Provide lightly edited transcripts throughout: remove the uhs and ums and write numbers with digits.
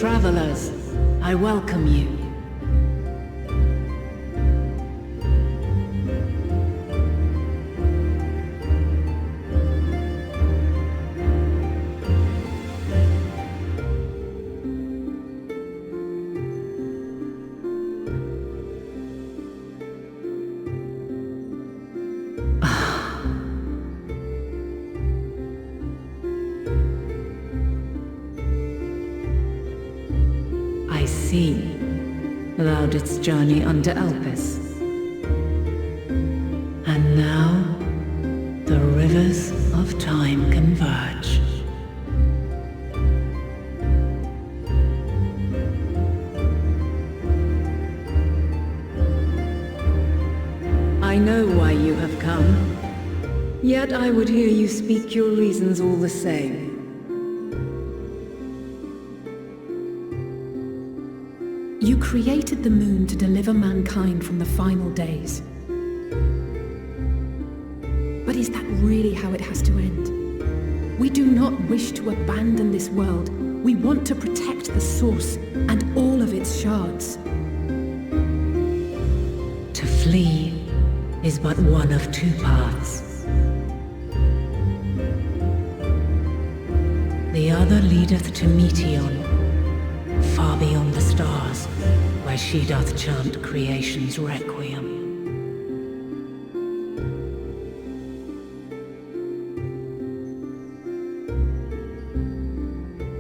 travelers, I welcome you. I see. Thou didst journey unto Elpis. And now, the rivers of time converge. I know why you have come, yet I would hear you speak your reasons all the same. You created the moon to deliver mankind from the final days. But is that really how it has to end? We do not wish to abandon this world. We want to protect the source and all of its shards. To flee is but one of two paths. The other leadeth to Meteon, far beyond the stars, where she doth chant creation's requiem.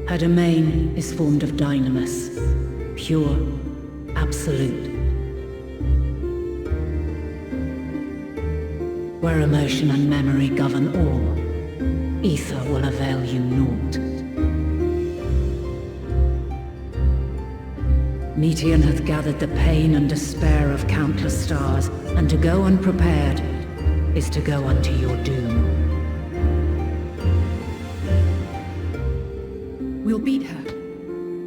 Her domain is formed of dynamis, pure, absolute. Where emotion and memory govern all, ether will avail you naught. Meteon hath gathered the pain and despair of countless stars, and to go unprepared is to go unto your doom. We'll beat her.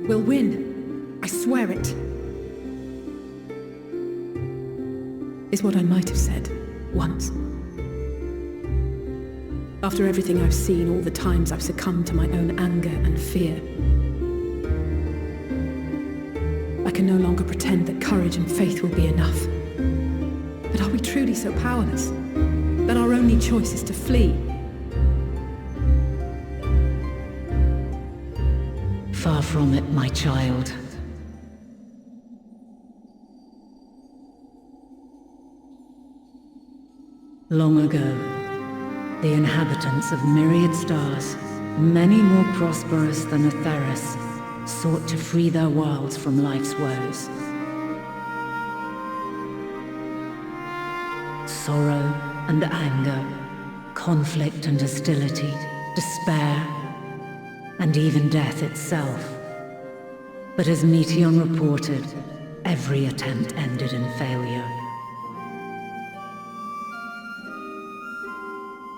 We'll win. I swear it. Is what I might have said, once. After everything I've seen, all the times I've succumbed to my own anger and fear. I can no longer pretend that courage and faith will be enough. But are we truly so powerless? That our only choice is to flee? Far from it, my child. Long ago, the inhabitants of myriad stars, many more prosperous than Atheris, sought to free their worlds from life's woes. Sorrow and anger, conflict and hostility, despair, and even death itself. But as Meteon reported, every attempt ended in failure.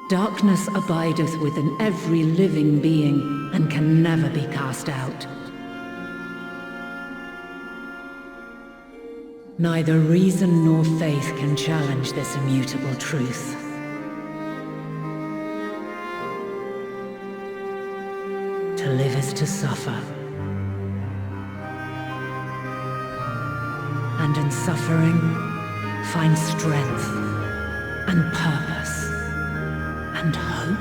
Darkness abideth within every living being and can never be cast out. Neither reason nor faith can challenge this immutable truth. To live is to suffer. And in suffering, find strength and purpose and hope.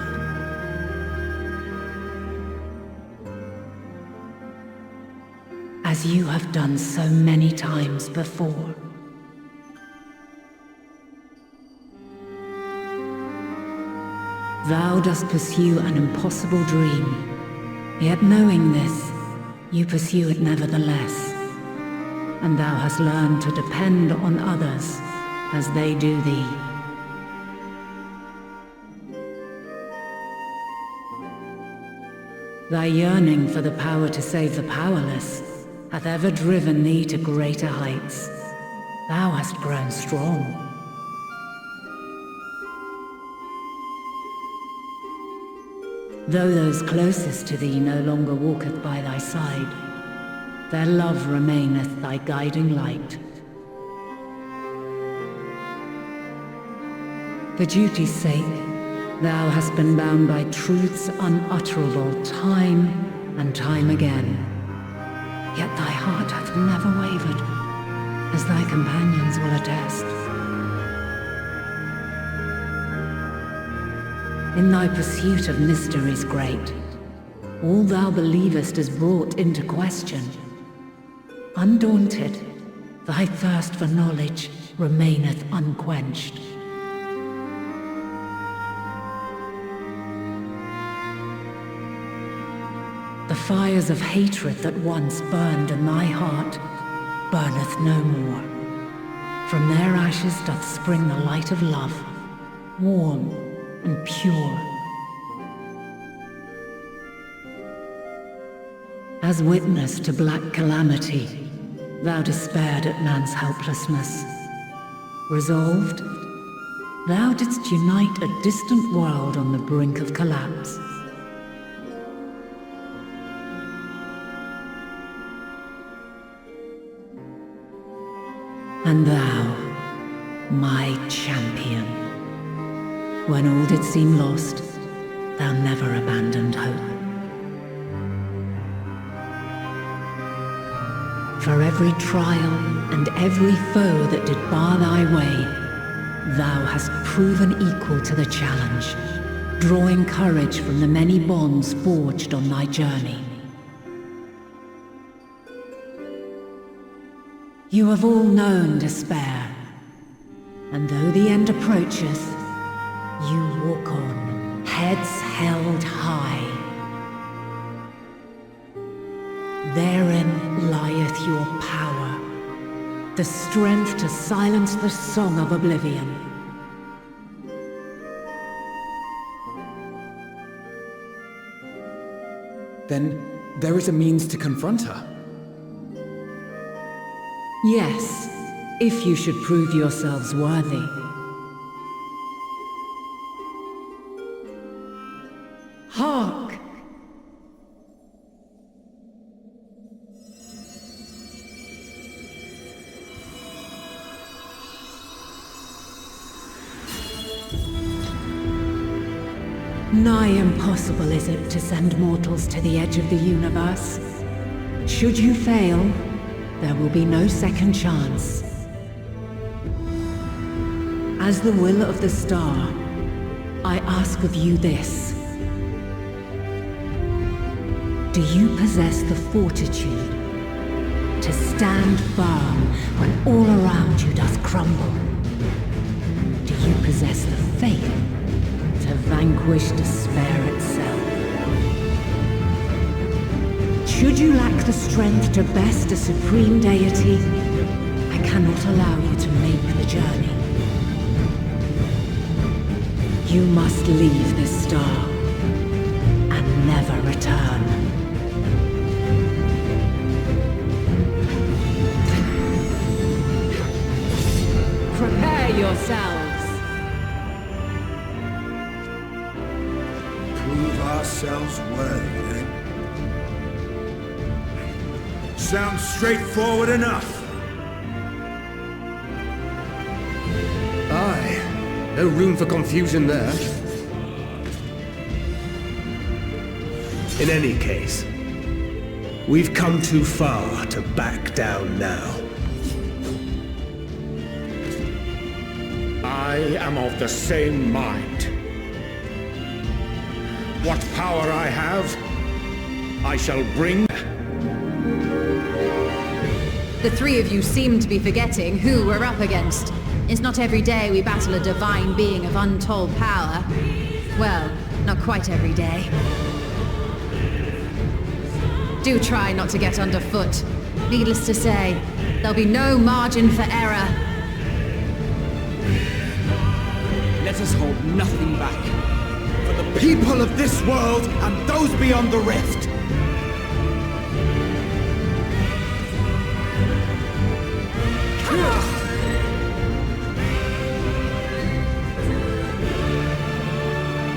As you have done so many times before. Thou dost pursue an impossible dream. Yet knowing this, you pursue it nevertheless. And thou hast learned to depend on others as they do thee. Thy yearning for the power to save the powerless hath ever driven thee to greater heights. Thou hast grown strong. Though those closest to thee no longer walketh by thy side, their love remaineth thy guiding light. For duty's sake, thou hast been bound by truths unutterable time and time again. yet thy heart hath never wavered, as thy companions will attest. In thy pursuit of mysteries great, all thou believest is brought into question. Undaunted, thy thirst for knowledge remaineth unquenched. The fires of hatred that once burned in thy heart burneth no more. From their ashes doth spring the light of love, warm and pure. As witness to black calamity, thou despaired at man's helplessness. Resolved, thou didst unite a distant world on the brink of collapse. And thou, my champion, when all did seem lost, thou never abandoned hope. For every trial and every foe that did bar thy way, thou hast proven equal to the challenge, drawing courage from the many bonds forged on thy journey. You have all known despair, and though the end approacheth, you walk on, heads held high. Therein lieth your power, the strength to silence the song of oblivion. Then there is a means to confront her. Yes, if you should prove yourselves worthy. Hark! Nigh impossible is it to send mortals to the edge of the universe. Should you fail, there will be no second chance. As the will of the star, I ask of you this. Do you possess the fortitude to stand firm when all around you does crumble? Do you possess the faith to vanquish despair itself? Should you lack the strength to best a supreme deity, I cannot allow you to make the journey. You must leave this star and never return. Prepare yourselves. Prove ourselves worthy, then. Sounds straightforward enough. Aye, no room for confusion there. In any case, we've come too far to back down now. I am of the same mind. What power I have, I shall bring. The three of you seem to be forgetting who we're up against. It's not every day we battle a divine being of untold power. Well, not quite every day. Do try not to get underfoot. Needless to say, there'll be no margin for error. Let us hold nothing back. For the people of this world and those beyond the rift.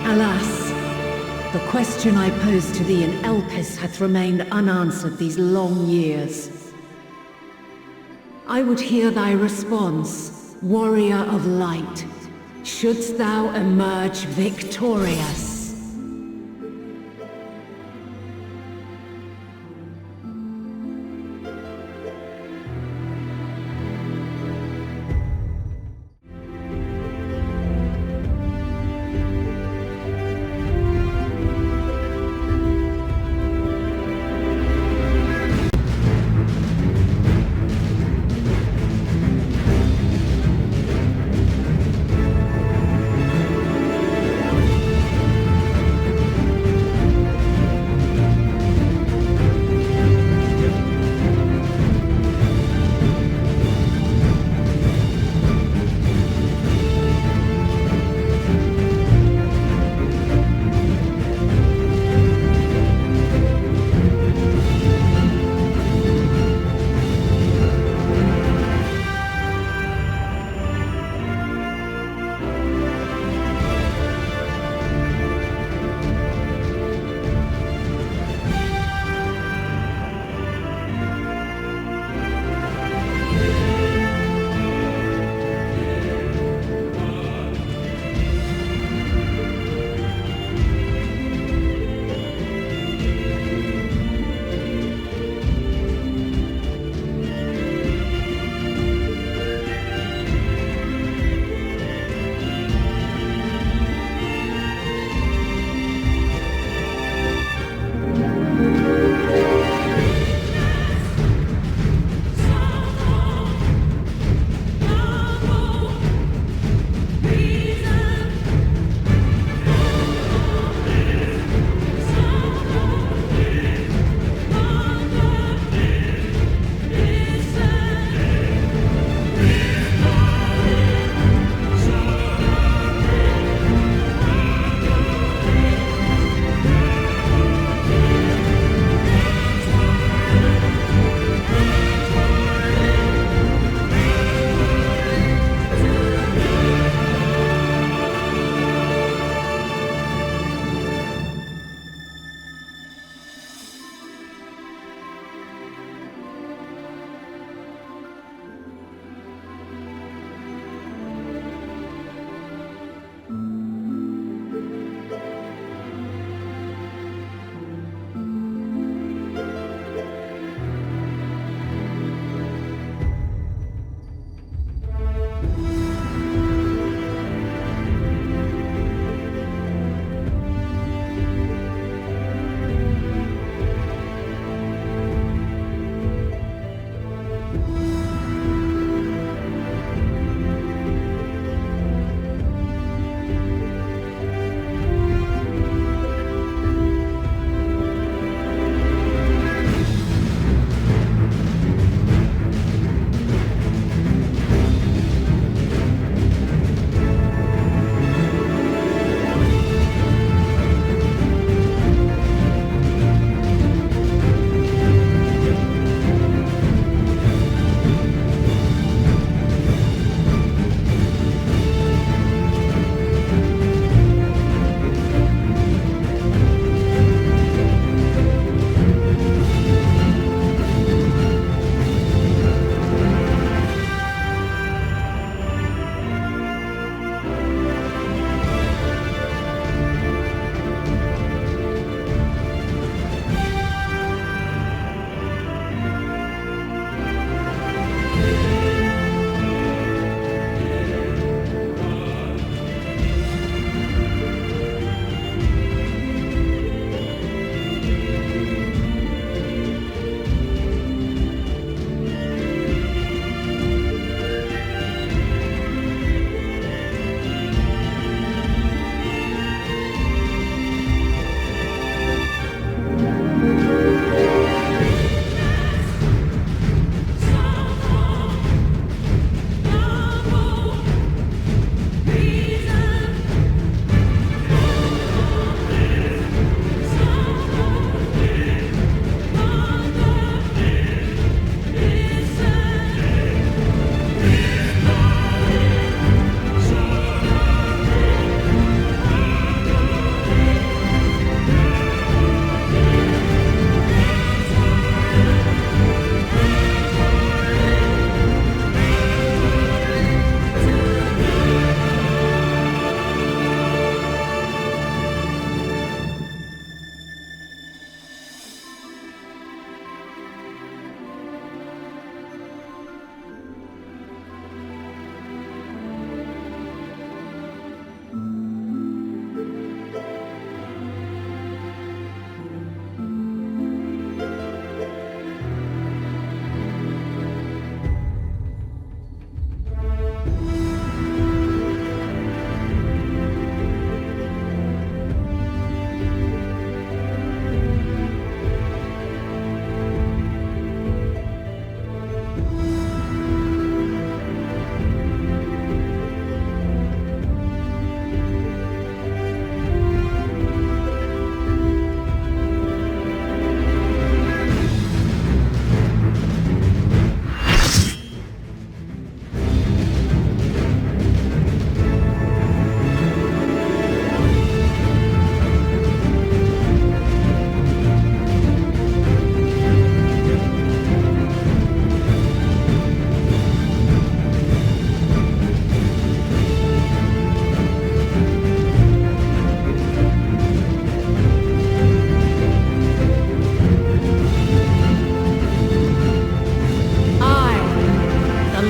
Alas, the question I posed to thee in Elpis hath remained unanswered these long years. I would hear thy response, warrior of light, shouldst thou emerge victorious.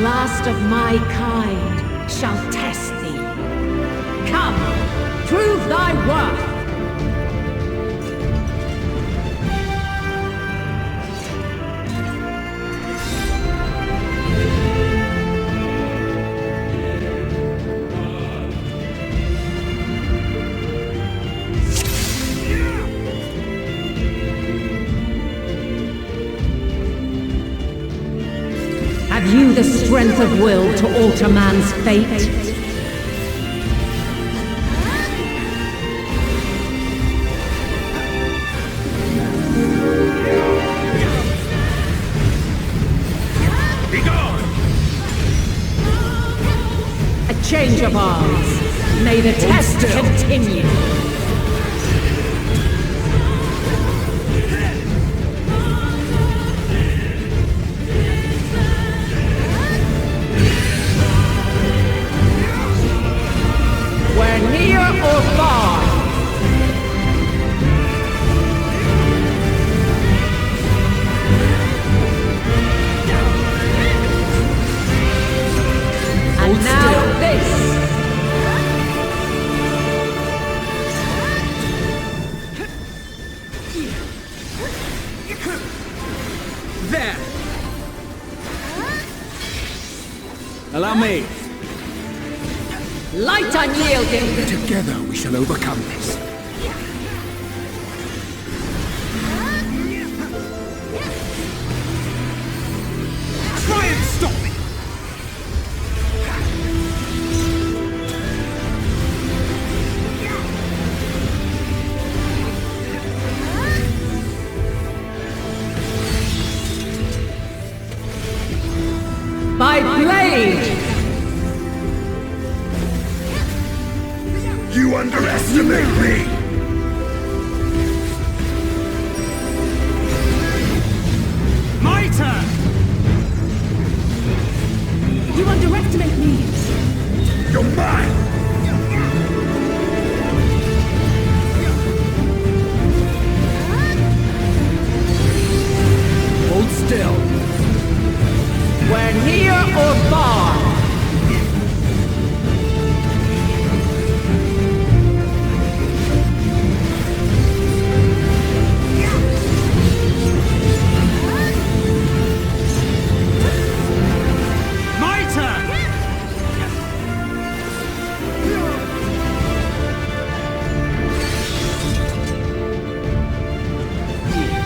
last of my kind shall test thee. Come, prove thy worth! Have you the strength of will to alter man's fate? A change of arms. May the test continue. Near or far? And now this! There! Allow me! Light unyielding! Together we shall overcome this. Try and stop me! By blade! You underestimate me! My turn! You underestimate me! You're mine! Hold still. We're near or far? My turn!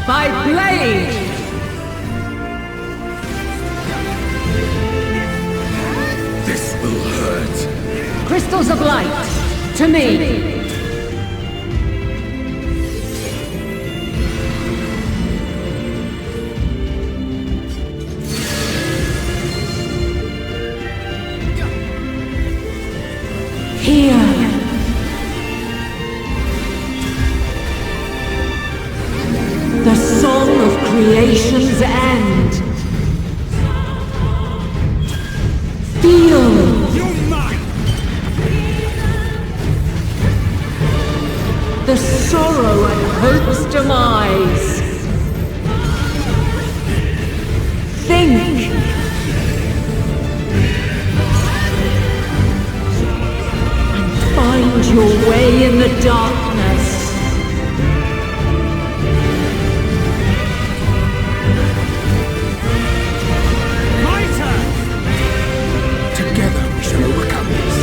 By blade! This will hurt. Crystals of light, to me! Here! The song of creation's end! Feel! You're mine! The sorrow and hope's demise! Think! Find your way in the darkness. My turn! Together we shall overcome this.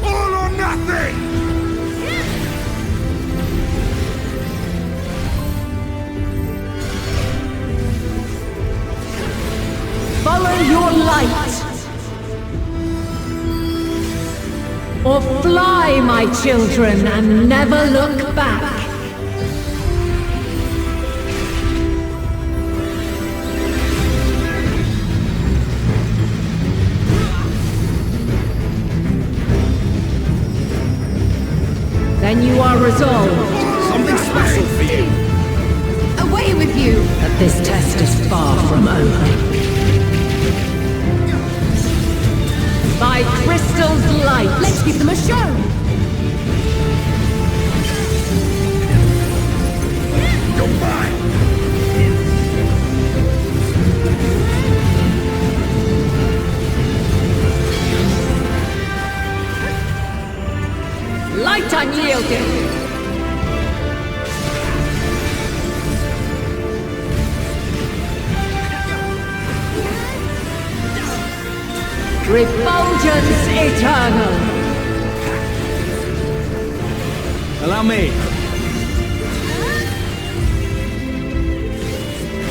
All or nothing! Follow your light. Or fly, my children, and never look back. Then you are resolved. Something special for you. Away with you! But this test is far from over. By Crystal's light! Let's give them a show! You're mine! Light unyielding! Refulgence eternal! Allow me.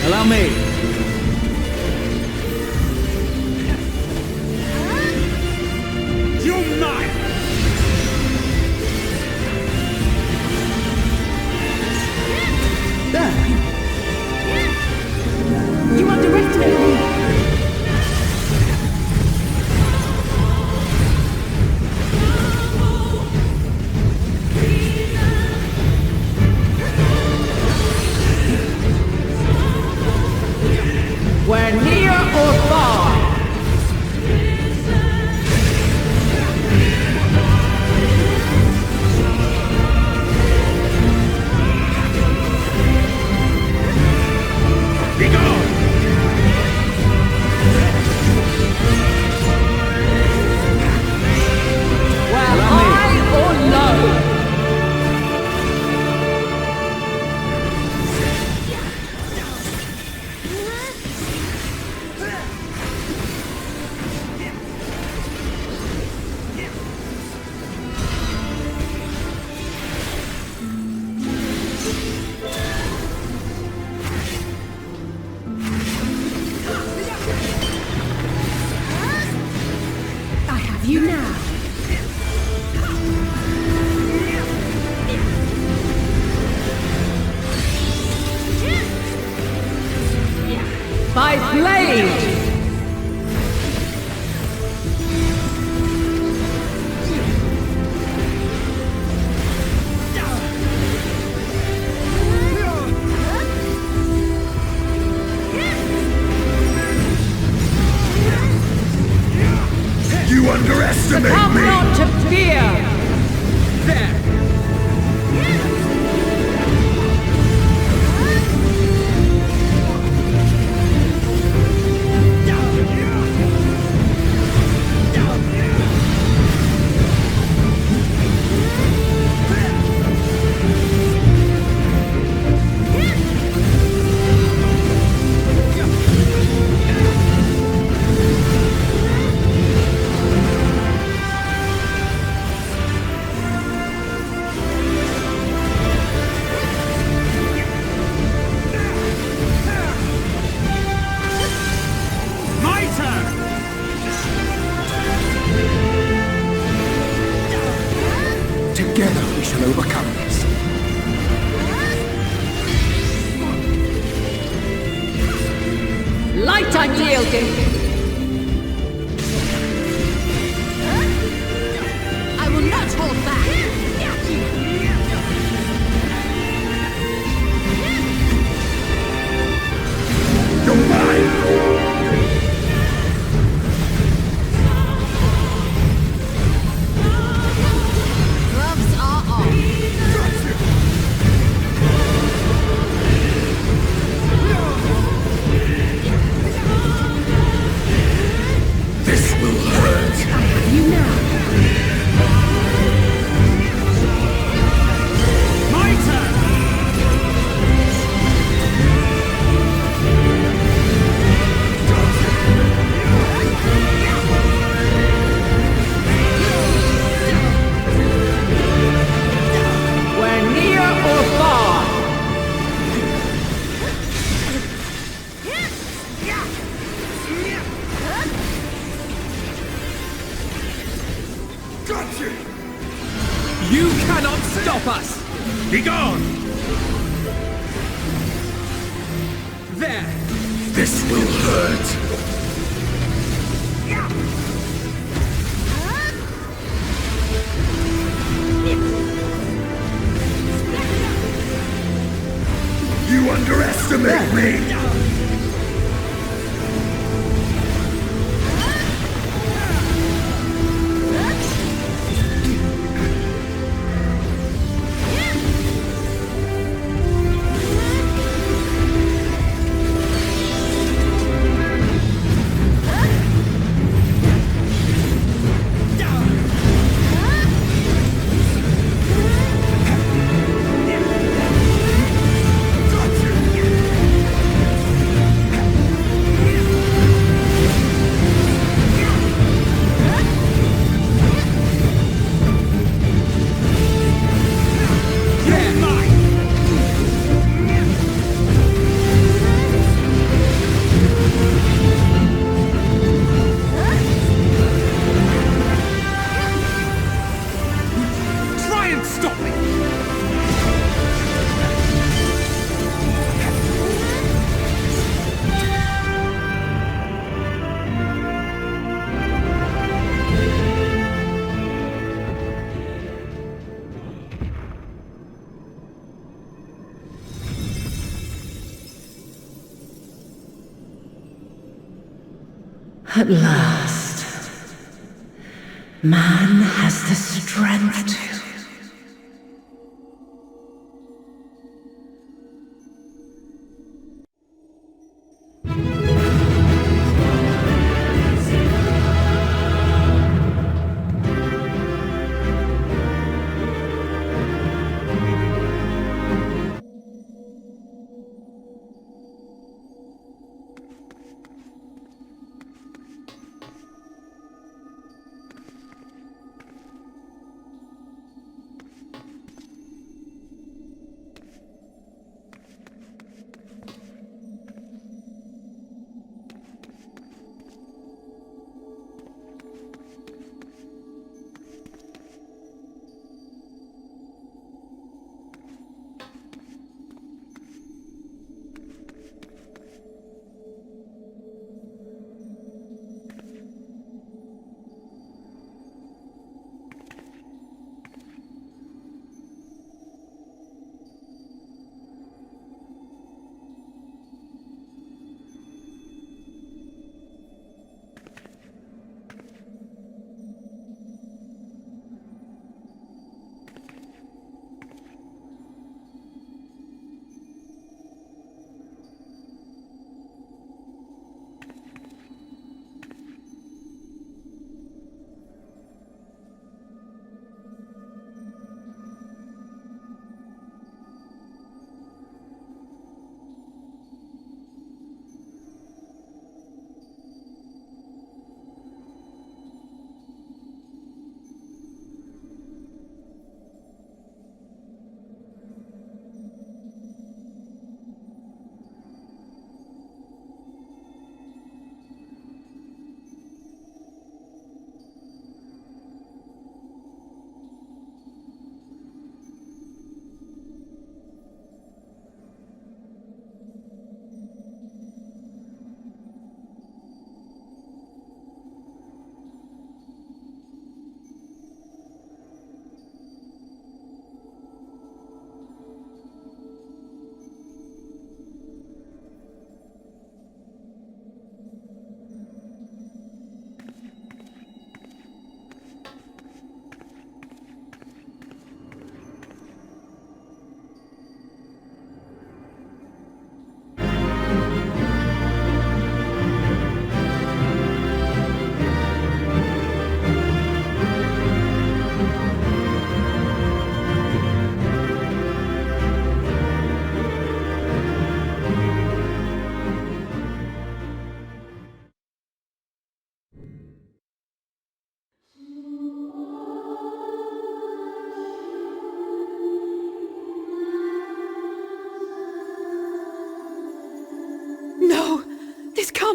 Allow me. You're mine! There! You underestimate me! We're near or far! Be gone! Well, high or low? I have you now! By blade! You underestimate Come me! not to fear! There! My turn! Together we shall overcome this. Light unyielding! I will not hold back! You're mine! Gloves are off! This will hurt! You now! My turn! We're near or far? Got you! You cannot stop us! Be gone! There! This will hurt! underestimate me! At last, man has the strength to...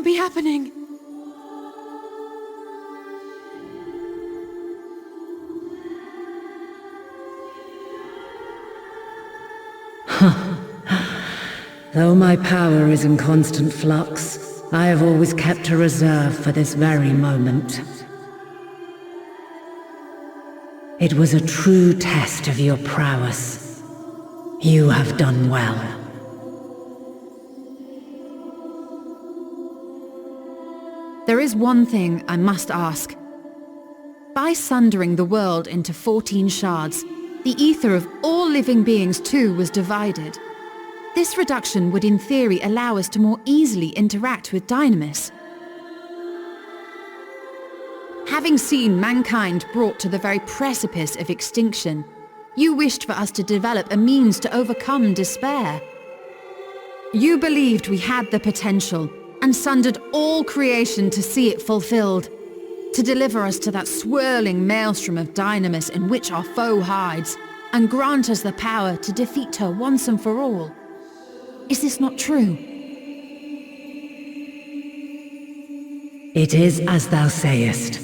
Be happening. Though my power is in constant flux, I have always kept a reserve for this very moment. It was a true test of your prowess. You have done well. is one thing I must ask. By sundering the world into 14 shards, the ether of all living beings too was divided. This reduction would in theory allow us to more easily interact with Dynamis. Having seen mankind brought to the very precipice of extinction, you wished for us to develop a means to overcome despair. You believed we had the potential and sundered all creation to see it fulfilled, to deliver us to that swirling maelstrom of Dynamis in which our foe hides, and grant us the power to defeat her once and for all. Is this not true? It is as thou sayest.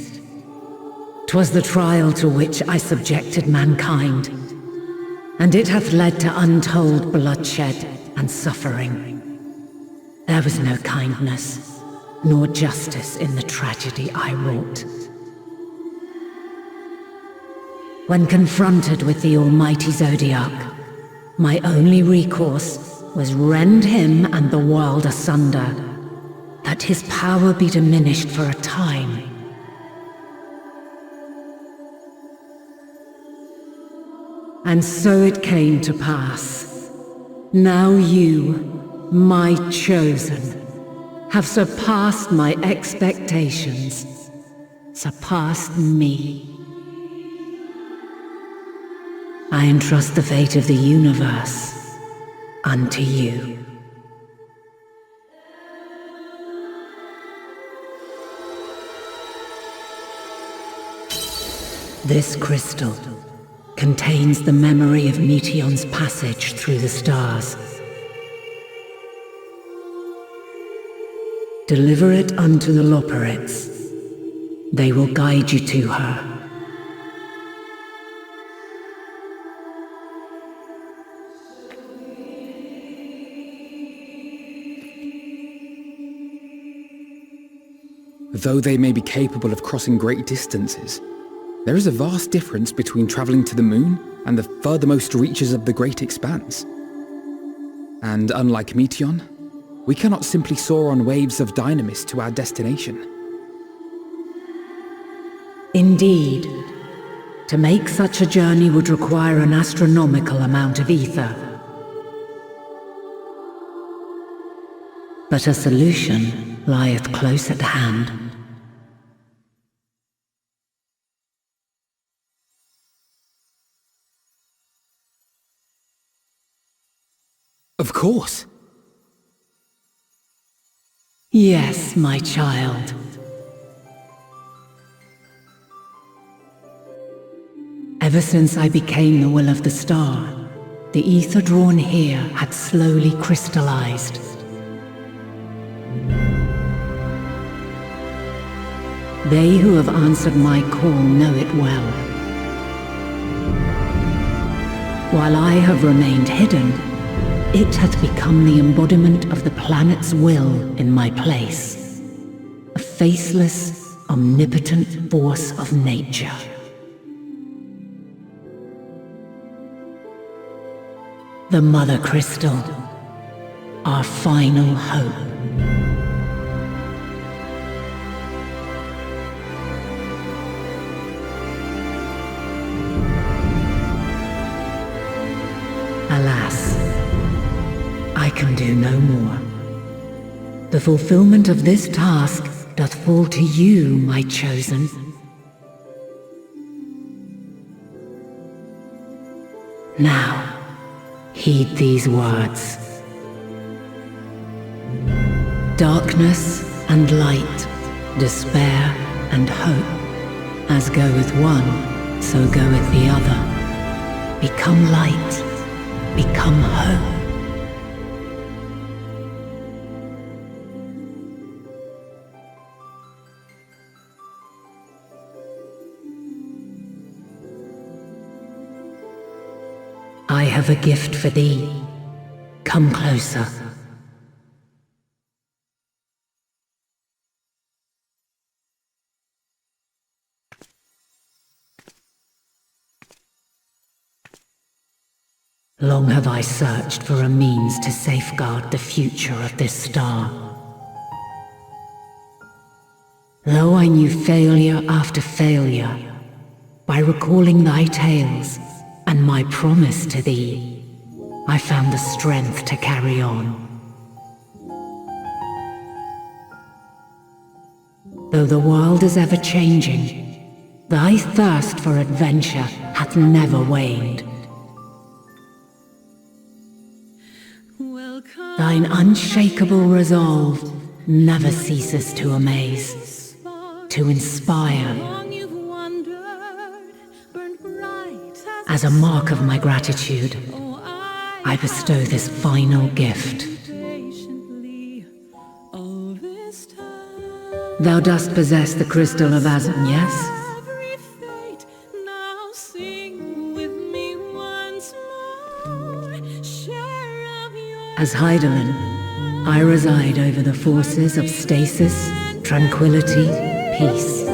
'Twas the trial to which I subjected mankind, and it hath led to untold bloodshed and suffering. There was no kindness, nor justice in the tragedy I wrought. When confronted with the almighty Zodiac, my only recourse was rend him and the world asunder, that his power be diminished for a time. And so it came to pass. Now you, my chosen, have surpassed my expectations, surpassed me. I entrust the fate of the universe unto you. This crystal contains the memory of Meteion's passage through the stars. Deliver it unto the Loporrits. They will guide you to her. Though they may be capable of crossing great distances, there is a vast difference between travelling to the moon and the furthermost reaches of the great expanse. And unlike Meteion, we cannot simply soar on waves of Dynamis to our destination. Indeed. To make such a journey would require an astronomical amount of ether. But a solution lieth close at hand. Of course. Yes, my child. Ever since I became the will of the star, the ether drawn here had slowly crystallized. They who have answered my call know it well. While I have remained hidden, it hath become the embodiment of the planet's will in my place. A faceless, omnipotent force of nature. The Mother Crystal, our final hope. Alas, I can do no more. The fulfillment of this task doth fall to you, my chosen. Now, heed these words. Darkness and light, despair and hope, as goeth one, so goeth the other. Become light, become hope. I have a gift for thee. Come closer. Long have I searched for a means to safeguard the future of this star. Though I knew failure after failure, by recalling thy tales and my promise to thee, I found the strength to carry on. Though the world is ever changing, thy thirst for adventure hath never waned. Thine unshakable resolve never ceases to amaze, to inspire. As a mark of my gratitude, I bestow this final gift. Thou dost possess the crystal of Azan, yes? As Heidelin, I reside over the forces of stasis, tranquility, peace.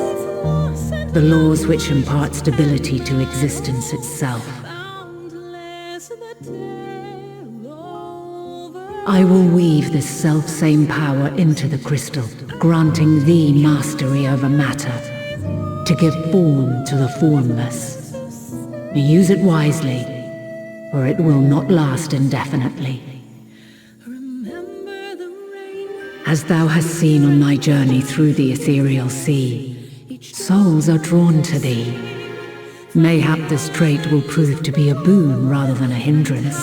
The laws which impart stability to existence itself. I will weave this self-same power into the crystal, granting thee mastery over matter, to give form to the formless. Use it wisely, or it will not last indefinitely. As thou hast seen on thy journey through the ethereal sea, souls are drawn to thee. Mayhap this trait will prove to be a boon rather than a hindrance.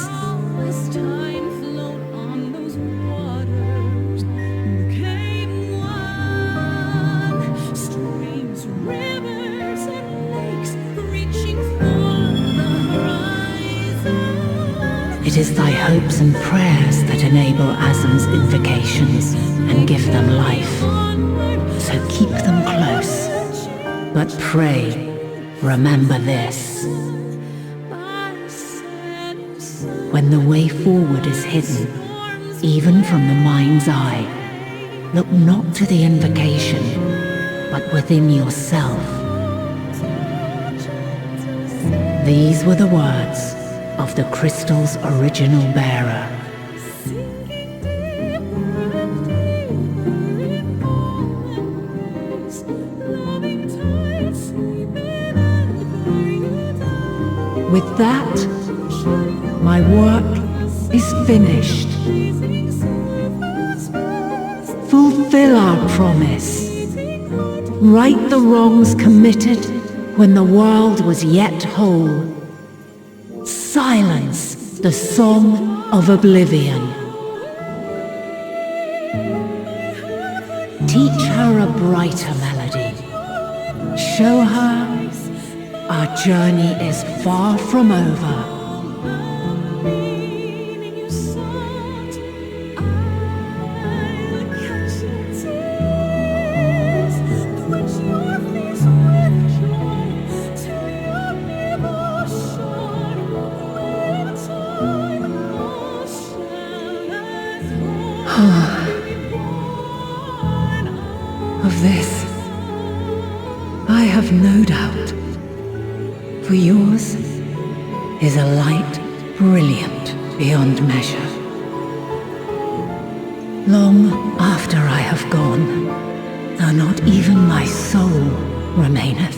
It is thy hopes and prayers that enable Azam's invocations and give them life. So keep them close. But pray, remember this. When the way forward is hidden, even from the mind's eye, look not to the invocation, but within yourself. These were the words of the crystal's original bearer. With that, my work is finished. Fulfill our promise. Right the wrongs committed when the world was yet whole. Silence the song of oblivion. Teach her a brighter melody. Show her our journey is far from over. Of this, I have no doubt, for yours is a light brilliant beyond measure. Long after I have gone, though not even my soul remaineth.